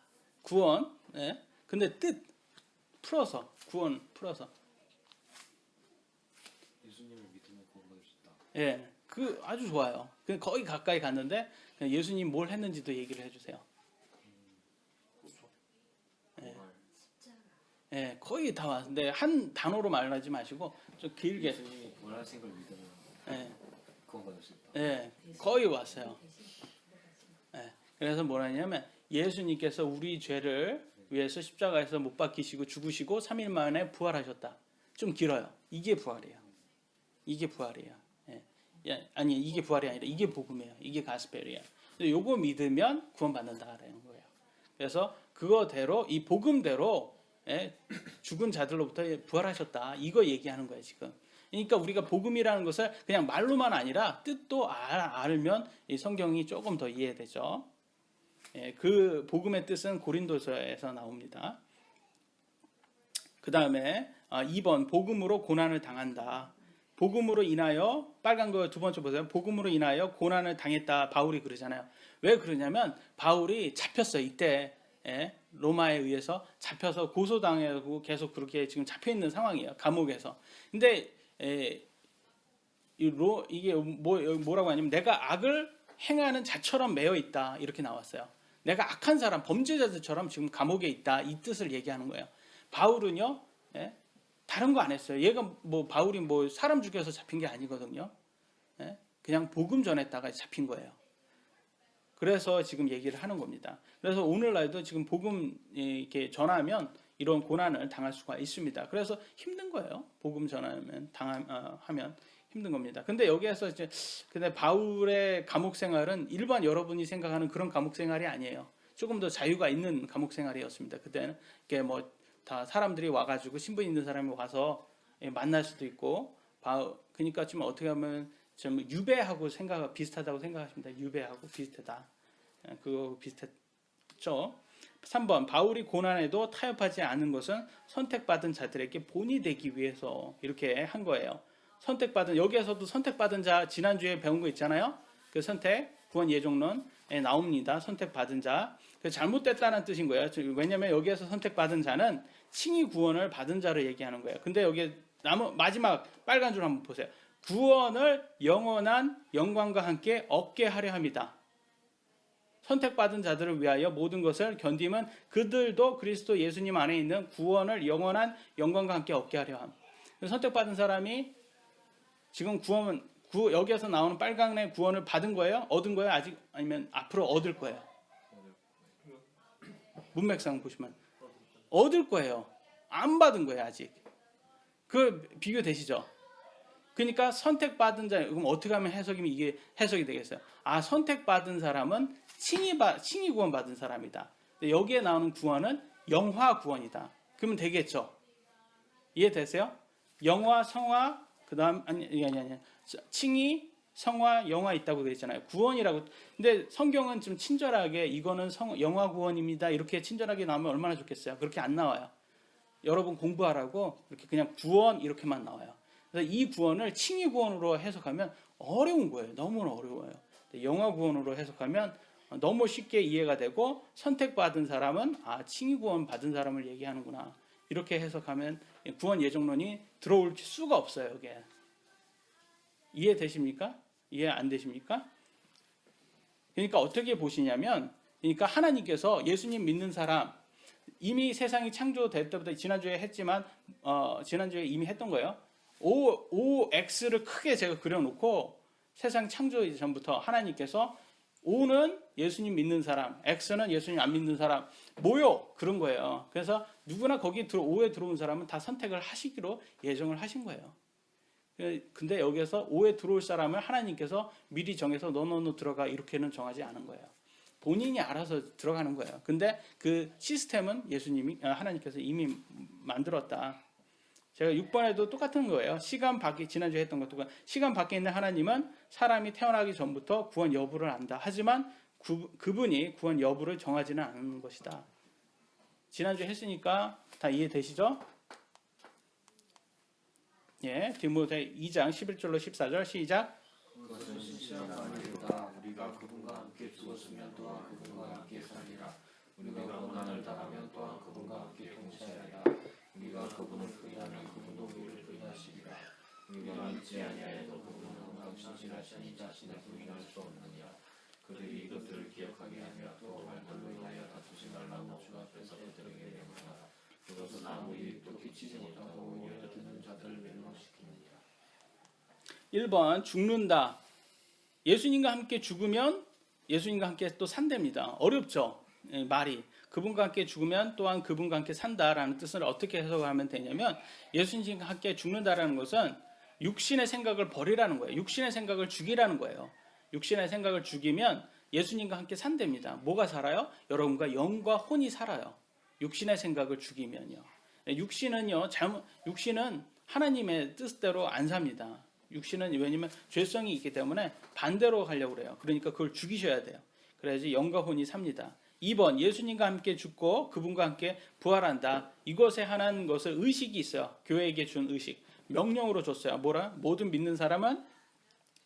구원. 예. 근데 뜻 풀어서 구원 풀어서. 예수님을 믿으면 구원받을 수 있다. 예. 그 아주 좋아요. 거의 가까이 갔는데 예수님 뭘 했는지도 얘기를 해주세요. 예. 예, 거의 다 왔는데 한 단어로 말하지 마시고 좀 길게. 예수님이 원하신 걸 믿으면 예. 구원받을 수 있다. 예, 거의 왔어요. 예, 그래서 뭐라냐면 예수님께서 우리 죄를 위해서 십자가에서 못 박히시고 죽으시고 3일 만에 부활하셨다. 좀 길어요. 이게 부활이에요. 이게 부활이에요. 예. 아니 이게 부활이 아니라 이게 복음이에요. 이게 가스펠이에요. 요거 믿으면 구원받는다라는 거예요. 그래서 그거대로 이 복음대로 예, 죽은 자들로부터 부활하셨다. 이거 얘기하는 거예요 지금. 그러니까 우리가 복음이라는 것을 그냥 말로만 아니라 뜻도 알면 이 성경이 조금 더 이해되죠. 예, 그 복음의 뜻은 고린도서에서 나옵니다. 그 다음에 2번 복음으로 고난을 당한다. 복음으로 인하여 빨간 거 두 번째 보세요. 복음으로 인하여 고난을 당했다. 바울이 그러잖아요. 왜 그러냐면 바울이 잡혔어요. 이때 예, 로마에 의해서 잡혀서 고소당하고 계속 그렇게 지금 잡혀 있는 상황이에요. 감옥에서. 근데 이게 뭐라고 하냐면 내가 악을 행하는 자처럼 매여 있다. 이렇게 나왔어요. 내가 악한 사람, 범죄자들처럼 지금 감옥에 있다. 이 뜻을 얘기하는 거예요. 바울은요. 예, 다른 거 안 했어요. 얘가 바울이 사람 죽여서 잡힌 게 아니거든요. 예, 그냥 복음 전했다가 잡힌 거예요. 그래서 지금 얘기를 하는 겁니다. 그래서 오늘날도 지금 복음 이렇게 전하면 이런 고난을 당할 수가 있습니다. 그래서 힘든 거예요. 복음 전하면 하면 힘든 겁니다. 근데 여기에서 근데 바울의 감옥 생활은 일반 여러분이 생각하는 그런 감옥 생활이 아니에요. 조금 더 자유가 있는 감옥 생활이었습니다. 그때는 이게 다 사람들이 와가지고 신분 있는 사람이 와서 만날 수도 있고, 그러니까 좀 어떻게 하면 좀 유배하고 비슷하다고 생각하십니다. 유배하고 비슷하다. 그거 비슷했죠. 3번 바울이 고난에도 타협하지 않은 것은 선택받은 자들에게 본이 되기 위해서 이렇게 한 거예요. 여기에서도 선택받은 자 지난주에 배운 거 있잖아요. 그 선택 구원 예정론에 나옵니다. 선택받은 자. 잘못됐다는 뜻인 거예요. 왜냐하면 여기에서 선택받은 자는 칭의 구원을 받은 자를 얘기하는 거예요. 근데 여기 마지막 빨간 줄 한번 보세요. 구원을 영원한 영광과 함께 얻게 하려 합니다. 선택받은 자들을 위하여 모든 것을 견디면 그들도 그리스도 예수님 안에 있는 구원을 영원한 영광과 함께 얻게 하려 함. 선택받은 사람이 지금 여기에서 나오는 빨간의 구원을 받은 거예요? 얻은 거예요? 아직 아니면 앞으로 얻을 거예요? 문맥상 보시면 얻을 거예요. 안 받은 거예요 아직. 그 비교되시죠? 그러니까 선택받은 자, 그럼 어떻게 하면 이게 해석이 되겠어요? 선택받은 사람은 칭의 구원 받은 사람이다. 근데 여기에 나오는 구원은 영화 구원이다. 그러면 되겠죠? 이해되세요? 영화, 성화, 그다음 아니 칭의, 성화, 영화 있다고 되어 있잖아요. 구원이라고. 근데 성경은 좀 친절하게 이거는 영화 구원입니다. 이렇게 친절하게 나오면 얼마나 좋겠어요. 그렇게 안 나와요. 여러분 공부하라고 이렇게 그냥 구원 이렇게만 나와요. 그래서 이 구원을 칭의 구원으로 해석하면 어려운 거예요. 너무나 어려워요. 영화 구원으로 해석하면 너무 쉽게 이해가 되고 선택받은 사람은 칭의 구원 받은 사람을 얘기하는구나. 이렇게 해석하면 구원 예정론이 들어올 수가 없어요. 여기에. 이해되십니까? 이해 안 되십니까? 그러니까 어떻게 보시냐면 그러니까 하나님께서 예수님 믿는 사람 이미 세상이 창조될 때부터 지난주에 했지만 지난주에 이미 했던 거예요. OX를 크게 제가 그려놓고 세상 창조 전부터 하나님께서 O는 예수님 믿는 사람, X는 예수님 안 믿는 사람 모여 그런 거예요. 그래서 누구나 거기 O에 들어온 사람은 다 선택을 하시기로 예정을 하신 거예요. 근데 여기서 O에 들어올 사람을 하나님께서 미리 정해서 너 들어가 이렇게는 정하지 않은 거예요. 본인이 알아서 들어가는 거예요. 근데 그 시스템은 하나님께서 이미 만들었다. 제가 6번에도 똑같은 거예요. 시간 밖에 지난주에 했던 것도 시간 밖에 있는 하나님은 사람이 태어나기 전부터 구원 여부를 안다. 하지만 그분이 구원 여부를 정하지는 않는 것이다. 지난주에 했으니까 다 이해되시죠? 예, 디모데 2장 11절로 14절 시작. 그것은 진실한 말이로다. 우리가 그분과 함께 죽었으면 또한 그분과 함께 살리라. 우리가 고난을 당하면 또한 그분과 함께 동체하리라. 우리가 그분을 부인하면 그분도 우리를 부인하시리라. 우리가 믿지 아니하여도 그분은 항상 신실하시니 자신을 부인할 수 없느니라. 그들이 이것들을 기억하게 하며 또 말들로 인하여 다투지 말라고 주 앞에서 그들에게 명하라. 그것은 아무 일도 끼치지 못하고 오히려 듣는 자들을 멸망시키느니라. 1번 죽는다. 예수님과 함께 죽으면 예수님과 함께 또 산답니다. 어렵죠? 예, 말이. 그분과 함께 죽으면 또한 그분과 함께 산다라는 뜻을 어떻게 해석하면 되냐면 예수님과 함께 죽는다라는 것은 육신의 생각을 버리라는 거예요. 육신의 생각을 죽이라는 거예요. 육신의 생각을 죽이면 예수님과 함께 산답니다. 뭐가 살아요? 여러분과 영과 혼이 살아요. 육신의 생각을 죽이면요. 육신은 하나님의 뜻대로 안 삽니다. 육신은 왜냐면 죄성이 있기 때문에 반대로 가려고 그래요. 그러니까 그걸 죽이셔야 돼요. 그래야지 영과 혼이 삽니다. 2번 예수님과 함께 죽고 그분과 함께 부활한다. 이것에 한한 것을 의식이 있어요. 교회에게 준 의식. 명령으로 줬어요. 뭐라? 모든 믿는 사람은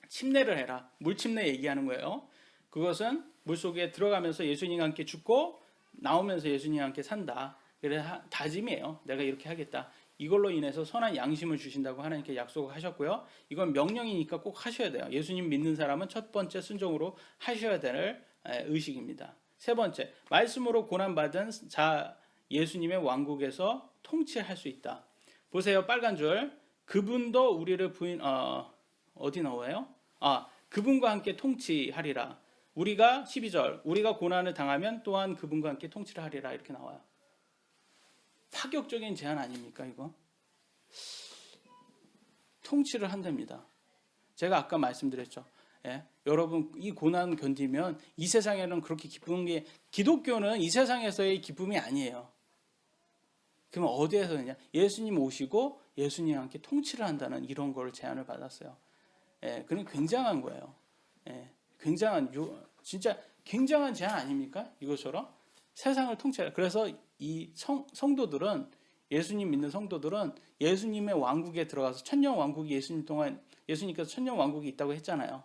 침례를 해라. 물침례 얘기하는 거예요. 그것은 물속에 들어가면서 예수님과 함께 죽고 나오면서 예수님과 함께 산다. 그래서 다짐이에요. 내가 이렇게 하겠다. 이걸로 인해서 선한 양심을 주신다고 하나님께 약속을 하셨고요. 이건 명령이니까 꼭 하셔야 돼요. 예수님 믿는 사람은 첫 번째 순종으로 하셔야 될 의식입니다. 세 번째, 말씀으로 고난받은 자 예수님의 왕국에서 통치할 수 있다. 보세요. 빨간 줄. 그분도 우리를 어디 나와요? 그분과 함께 통치하리라. 우리가 12절. 우리가 고난을 당하면 또한 그분과 함께 통치를 하리라. 이렇게 나와요. 파격적인 제안 아닙니까 이거? 통치를 한답니다. 제가 아까 말씀드렸죠. 예? 여러분 이 고난 견디면 이 세상에는 그렇게 기쁜 게 기독교는 이 세상에서의 기쁨이 아니에요. 그러면 어디에서냐? 예수님 오시고 예수님과 함께 통치를 한다는 이런 걸 제안을 받았어요. 예, 그건 굉장한 거예요. 예, 진짜 굉장한 제안 아닙니까? 이것처럼 세상을 통치하라. 그래서 이 성도들은 예수님 믿는 성도들은 예수님의 왕국에 들어가서 천년 왕국이 예수님께서 천년 왕국이 있다고 했잖아요.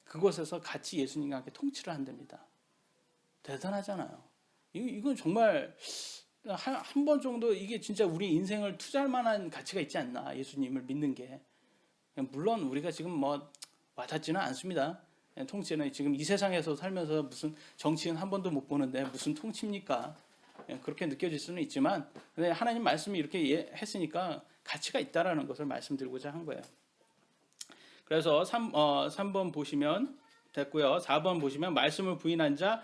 그곳에서 같이 예수님과 함께 통치를 한답니다. 대단하잖아요. 이건 정말 한 번 정도 이게 진짜 우리 인생을 투자할 만한 가치가 있지 않나. 예수님을 믿는 게. 물론 우리가 지금 뭐 와닿지는 않습니다. 통치는 지금 이 세상에서 살면서 무슨 정치인 한 번도 못 보는데 무슨 통치입니까? 그렇게 느껴질 수는 있지만 근데 하나님 말씀이 이렇게 했으니까 가치가 있다라는 것을 말씀드리고자 한 거예요. 그래서 3번 보시면 됐고요. 4번 보시면 말씀을 부인한 자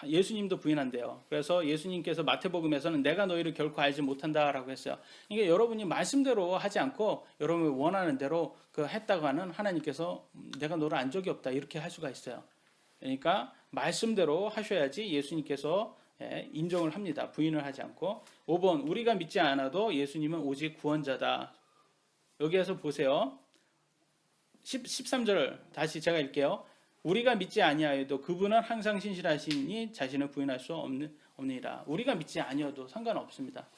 예수님도 부인한대요. 그래서 예수님께서 마태복음에서는 내가 너희를 결코 알지 못한다라고 했어요. 이게 여러분이 말씀대로 하지 않고 여러분이 원하는 대로 했다가는 하나님께서 내가 너를 안 적이 없다 이렇게 할 수가 있어요. 그러니까 말씀대로 하셔야지 예수님께서 인정을 합니다. 부인을 하지 않고. 5번 우리가 믿지 않아도 예수님은 오직 구원자다. 여기에서 보세요. 13절 다시 제가 읽게요. 우리가 믿지 아니하여도 그분은 항상 신실하시니 자신을 부인할 수 없느니라. 우리가 믿지 아니어도 상관없습니다.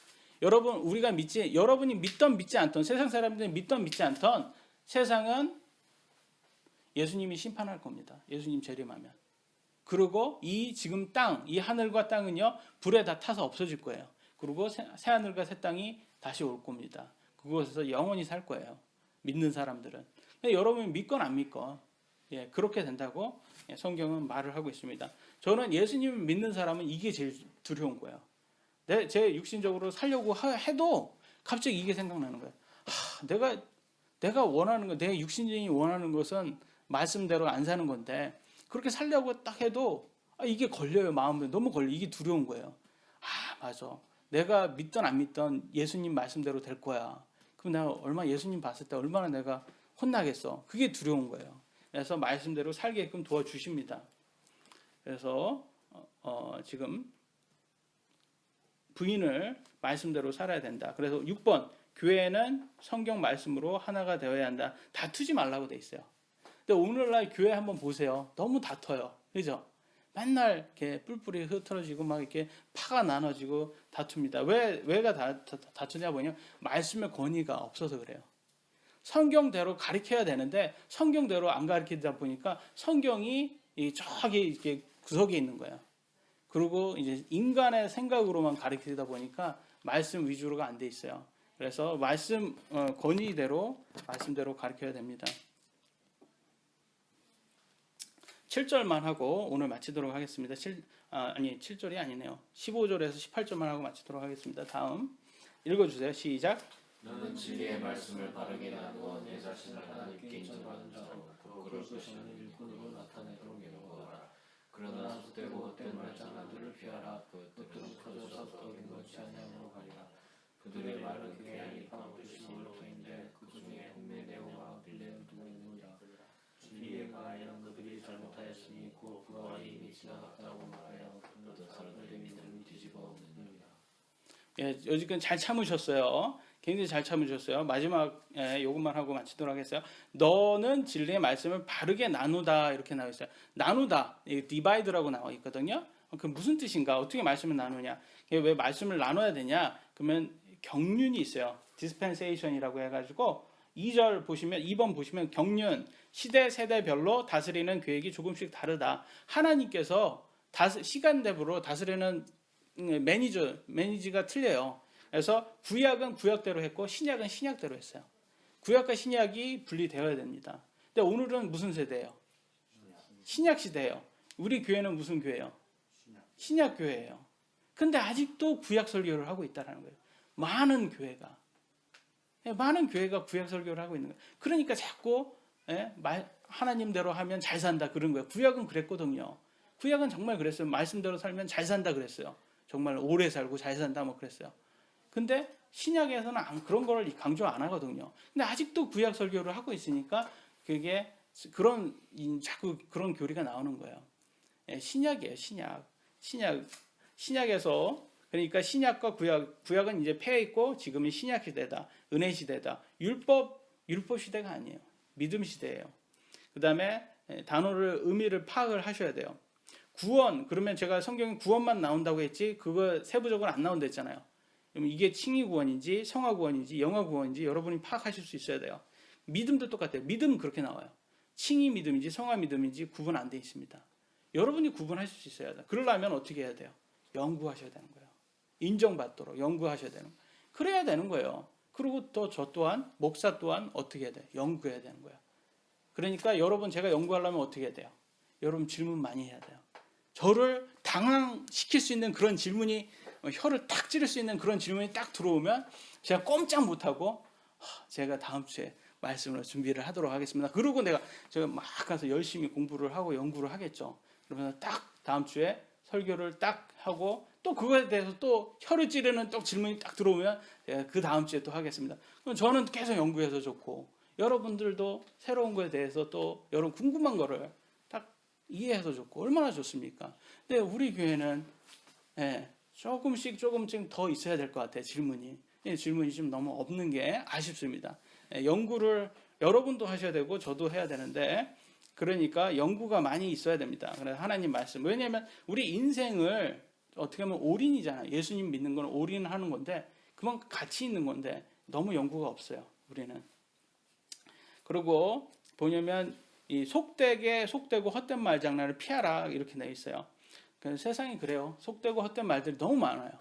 여러분이 믿던 믿지 않던 세상 사람들이 믿던 믿지 않던 세상은 예수님이 심판할 겁니다. 예수님 재림하면. 그리고 이 지금 이 하늘과 땅은요 불에 다 타서 없어질 거예요. 그리고 새 하늘과 새 땅이 다시 올 겁니다. 그곳에서 영원히 살 거예요. 믿는 사람들은. 근데 여러분이 믿건 안 믿건 그렇게 된다고 성경은 말을 하고 있습니다. 저는 예수님을 믿는 사람은 이게 제일 두려운 거예요. 제 육신적으로 살려고 해도 갑자기 이게 생각나는 거예요. 내가 원하는 거, 내 육신이 원하는 것은 말씀대로 안 사는 건데 그렇게 살려고 딱 해도 이게 걸려요. 마음에 너무 걸려. 이게 두려운 거예요. 맞아. 내가 믿던 안 믿던 예수님 말씀대로 될 거야. 그럼 내가 예수님 봤을 때 얼마나 내가 혼나겠어. 그게 두려운 거예요. 그래서 말씀대로 살게끔 도와주십니다. 그래서 지금 부인을 말씀대로 살아야 된다. 그래서 6번 교회는 성경 말씀으로 하나가 되어야 한다. 다투지 말라고 돼 있어요. 근데 오늘날 교회 한번 보세요. 너무 다퉈요. 그죠? 맨날 이렇게 뿔뿔이 흩어지고 막 이렇게 파가 나눠지고 다툽니다. 왜가 다투냐 보면 말씀의 권위가 없어서 그래요. 성경대로 가르쳐야 되는데 성경대로 안 가르치다 보니까 성경이 저기 이렇게 구석에 있는 거예요. 그리고 이제 인간의 생각으로만 가르치다 보니까 말씀 위주로가 안 돼 있어요. 그래서 말씀 권위대로 말씀대로 가르쳐야 됩니다. 7절만 하고 오늘 마치도록 하겠습니다. 7절이 아니네요. 15절에서 18절만 하고 마치도록 하겠습니다. 다음 읽어주세요. 시작. 너는 진리의 말씀을 바르게 나누어 내 자신을 하나님께 인정하는 자로 그럴 것이는 일꾼으로 나타내도록 연구하라. 그러나 헛되고 헛된 말장난들을 피하라. 그것들은 커져서 썩인 것이 아니하므로 가리라. 그들의 말은 괴양이 파묻듯이 물로인데 그 중에 흉내내오와 빌레누가 있느니라. 진리에 관하여는 그들이 잘못하였으니 곧 그가 이미 지나갔다고 말하여 어떤 사람들의 믿음을 뒤집어 엎느니라. 예, 여지까지 잘 참으셨어요. 굉장히 잘 참으셨어요. 마지막 요것만 하고 마치도록 하겠어요. 너는 진리의 말씀을 바르게 나누다 이렇게 나와 있어요. 나누다, 디바이드라고 나와 있거든요. 그 무슨 뜻인가? 어떻게 말씀을 나누냐? 왜 말씀을 나눠야 되냐? 그러면 경륜이 있어요. 디스펜세이션이라고 해가지고 2절 보시면 2번 보시면 경륜 시대 세대별로 다스리는 계획이 조금씩 다르다. 하나님께서 시간대별로 다스리는 매니지가 틀려요. 그래서 구약은 구약대로 했고 신약은 신약대로 했어요. 구약과 신약이 분리되어야 됩니다. 근데 오늘은 무슨 세대예요? 신약 시대예요. 우리 교회는 무슨 교회예요? 신약 교회예요. 근데 아직도 구약 설교를 하고 있다는 거예요. 많은 교회가 구약 설교를 하고 있는 거예요. 그러니까 자꾸 하나님대로 하면 잘 산다 그런 거예요. 구약은 그랬거든요. 구약은 정말 그랬어요. 말씀대로 살면 잘 산다 그랬어요. 정말 오래 살고 잘 산다 뭐 그랬어요. 근데 신약에서는 그런 거를 강조 안 하거든요. 근데 아직도 구약 설교를 하고 있으니까 그게 자꾸 그런 교리가 나오는 거예요. 신약이에요, 신약에서 그러니까 신약과 구약은 이제 폐해 있고 지금은 신약 시대다, 은혜 시대다. 율법 시대가 아니에요. 믿음 시대예요. 그다음에 의미를 파악을 하셔야 돼요. 구원, 그러면 제가 성경에 구원만 나온다고 했지 그거 세부적으로 안 나온다 했잖아요. 그럼 이게 칭의 구원인지 성화 구원인지 영화 구원인지 여러분이 파악하실 수 있어야 돼요. 믿음도 똑같아요. 믿음 그렇게 나와요. 칭의 믿음인지 성화 믿음인지 구분 안 돼 있습니다. 여러분이 구분하실 수 있어야 돼요. 그러려면 어떻게 해야 돼요? 연구하셔야 되는 거예요. 인정받도록 연구하셔야 되는 거예요. 그래야 되는 거예요. 그리고 또 저 또한 목사 또한 어떻게 해야 돼요? 연구해야 되는 거예요. 그러니까 여러분 제가 연구하려면 어떻게 해야 돼요? 여러분 질문 많이 해야 돼요. 저를 당황시킬 수 있는 그런 질문이 혀를 딱 찌를 수 있는 그런 질문이 딱 들어오면 제가 꼼짝 못하고 제가 다음 주에 말씀을 준비를 하도록 하겠습니다. 그러고 제가 막 가서 열심히 공부를 하고 연구를 하겠죠. 그러면 딱 다음 주에 설교를 딱 하고 또 그거에 대해서 또 혀를 찌르는 또 질문이 딱 들어오면 제가 그 다음 주에 또 하겠습니다. 그럼 저는 계속 연구해서 좋고 여러분들도 새로운 거에 대해서 또 여러분 궁금한 거를 딱 이해해서 좋고 얼마나 좋습니까? 근데 우리 교회는 조금씩 더 있어야 될 것 같아요. 질문이 좀 너무 없는 게 아쉽습니다. 연구를 여러분도 하셔야 되고 저도 해야 되는데 그러니까 연구가 많이 있어야 됩니다. 그래서 하나님 말씀. 왜냐하면 우리 인생을 어떻게 하면 올인이잖아요. 예수님 믿는 건 올인하는 건데 그만큼 가치 있는 건데 너무 연구가 없어요. 우리는. 그리고 보면 이 속되고 헛된 말 장난을 피하라 이렇게 돼 있어요. 세상이 그래요. 속되고 헛된 말들이 너무 많아요.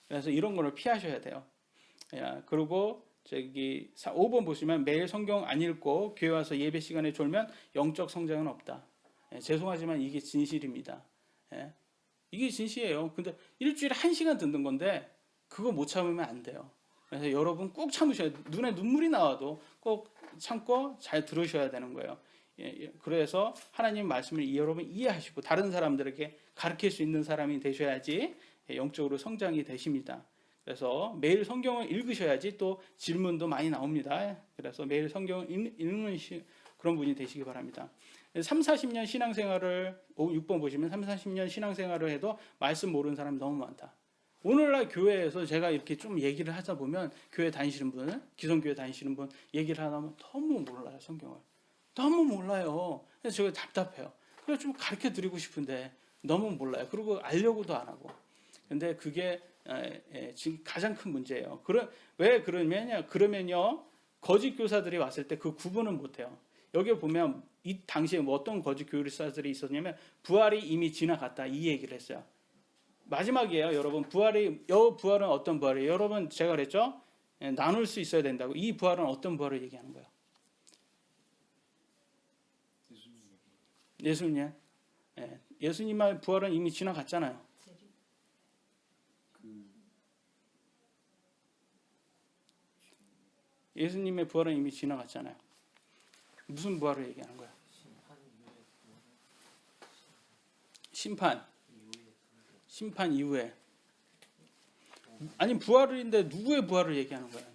그래서 이런 거를 피하셔야 돼요. 그리고 5번 보시면 매일 성경 안 읽고 교회 와서 예배 시간에 졸면 영적 성장은 없다. 죄송하지만 이게 진실입니다. 이게 진실이에요. 근데 일주일에 1시간 듣는 건데 그거 못 참으면 안 돼요. 그래서 여러분 꼭 참으셔야 돼요. 눈에 눈물이 나와도 꼭 참고 잘 들으셔야 되는 거예요. 그래서 하나님 말씀을 여러분 이해하시고 다른 사람들에게 가르칠 수 있는 사람이 되셔야지 영적으로 성장이 되십니다. 그래서 매일 성경을 읽으셔야지 또 질문도 많이 나옵니다. 그래서 매일 성경을 읽는 그런 분이 되시기 바랍니다. 3, 40년 신앙생활을 6번 보시면 3, 40년 신앙생활을 해도 말씀 모르는 사람이 너무 많다. 오늘날 교회에서 제가 이렇게 좀 얘기를 하다 보면 교회 다니시는 분, 기성교회 다니시는 분 얘기를 하다 보면 너무 몰라요, 성경을. 너무 몰라요. 그래서 제가 답답해요. 그래서 좀 가르쳐 드리고 싶은데 너무 몰라요. 그리고 알려고도 안 하고. 근데 그게 지금 가장 큰 문제예요. 왜 그러면요, 거짓 교사들이 왔을 때 그 구분을 못 해요. 여기 보면 이 당시에 뭐 어떤 거짓 교사들이 있었냐면 부활이 이미 지나갔다 이 얘기를 했어요. 마지막이에요, 여러분. 부활은 어떤 부활이에요? 여러분 제가 그랬죠? 나눌 수 있어야 된다고. 이 부활은 어떤 부활을 얘기하는 거예요? 예수님. 예수님의 부활은 이미 지나갔잖아요. 예수님의 부활은 이미 지나갔잖아요. 무슨 부활을 얘기하는 거야? 심판 이후에. 아니 부활인데 누구의 부활을 얘기하는 거야?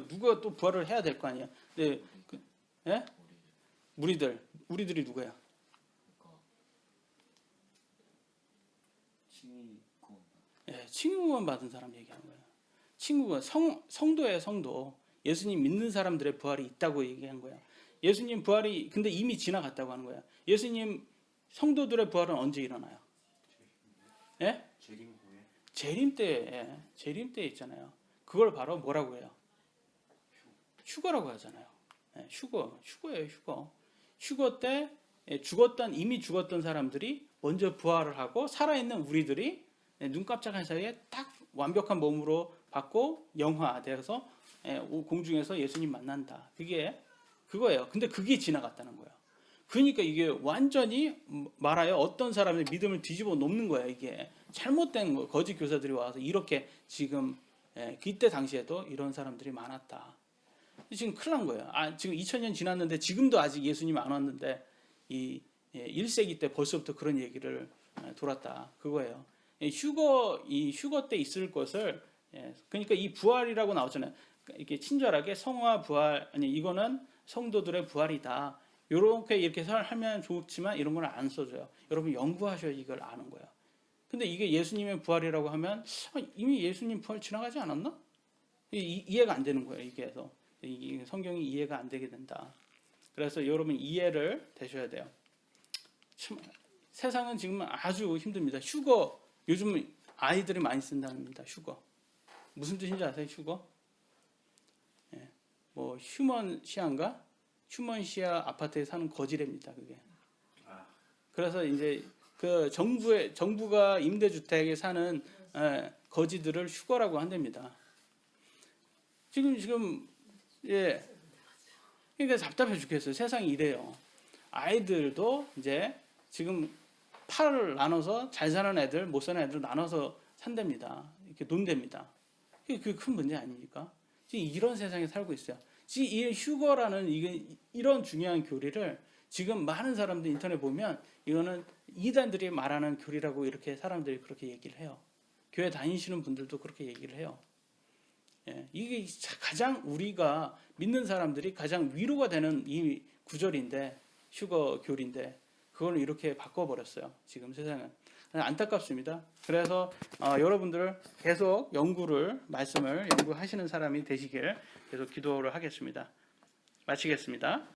누가 또 부활을 해야 될 거 아니야? 네, 우리들이 누구야? 칭의구원 받은 사람 얘기하는 거예요. 칭의구원 성도예요, 성도. 예수님 믿는 사람들의 부활이 있다고 얘기한 거야. 예수님 부활이 근데 이미 지나갔다고 하는 거야. 예수님 성도들의 부활은 언제 일어나요? 예? 재림 때에 있잖아요. 그걸 바로 뭐라고 해요? 휴거라고 하잖아요. 휴거예요, 휴거. 휴거 때 이미 죽었던 사람들이 먼저 부활을 하고 살아있는 우리들이 눈 깜짝한 사이에 딱 완벽한 몸으로 받고 영화돼서 공중에서 예수님 만난다. 그거예요. 근데 그게 지나갔다는 거예요. 그러니까 이게 완전히 말하여 어떤 사람의 믿음을 뒤집어 놓는 거야. 이게 잘못된 거. 거짓 교사들이 와서 이렇게 지금 그때 당시에도 이런 사람들이 많았다. 지금 큰일 난 거예요. 지금 2000년 지났는데 지금도 아직 예수님 안 왔는데 이 1세기 때 벌써부터 그런 얘기를 돌았다. 그거예요. 휴거 때 있을 것을 그러니까 이 부활이라고 나오잖아요. 이렇게 친절하게 성화 부활 이거는 성도들의 부활이다. 이렇게 하면 좋지만 이런 걸 안 써줘요. 여러분 연구하셔야 이걸 아는 거예요. 근데 이게 예수님의 부활이라고 하면 이미 예수님 부활 지나가지 않았나? 이해가 안 되는 거예요. 이게 해서 성경이 이해가 안 되게 된다. 그래서 여러분 이해를 되셔야 돼요. 세상은 지금 아주 힘듭니다. 휴거 요즘 아이들이 많이 쓴답니다. 휴거 무슨 뜻인지 아세요? 휴거? 뭐 휴먼시아인가? 휴먼시아 아파트에 사는 거지랍니다. 그게. 그래서 이제 그 정부가 임대주택에 사는 거지들을 휴거라고 한답니다. 지금 그러니까 답답해 죽겠어요. 세상이 이래요. 아이들도 이제 지금 팔을 나눠서 잘 사는 애들, 못 사는 애들 나눠서 산답니다. 이렇게 논답니다. 그게 큰 문제 아닙니까? 지금 이런 세상에 살고 있어요. 지금 이 휴거라는 이런 중요한 교리를 지금 많은 사람들 인터넷 보면 이거는 이단들이 말하는 교리라고 이렇게 사람들이 그렇게 얘기를 해요. 교회 다니시는 분들도 그렇게 얘기를 해요. 이게 가장 우리가 믿는 사람들이 가장 위로가 되는 이 구절인데 휴거 교리인데 그걸 이렇게 바꿔버렸어요. 지금 세상은. 안타깝습니다. 그래서 여러분들 계속 말씀을 연구하시는 사람이 되시길 계속 기도를 하겠습니다. 마치겠습니다.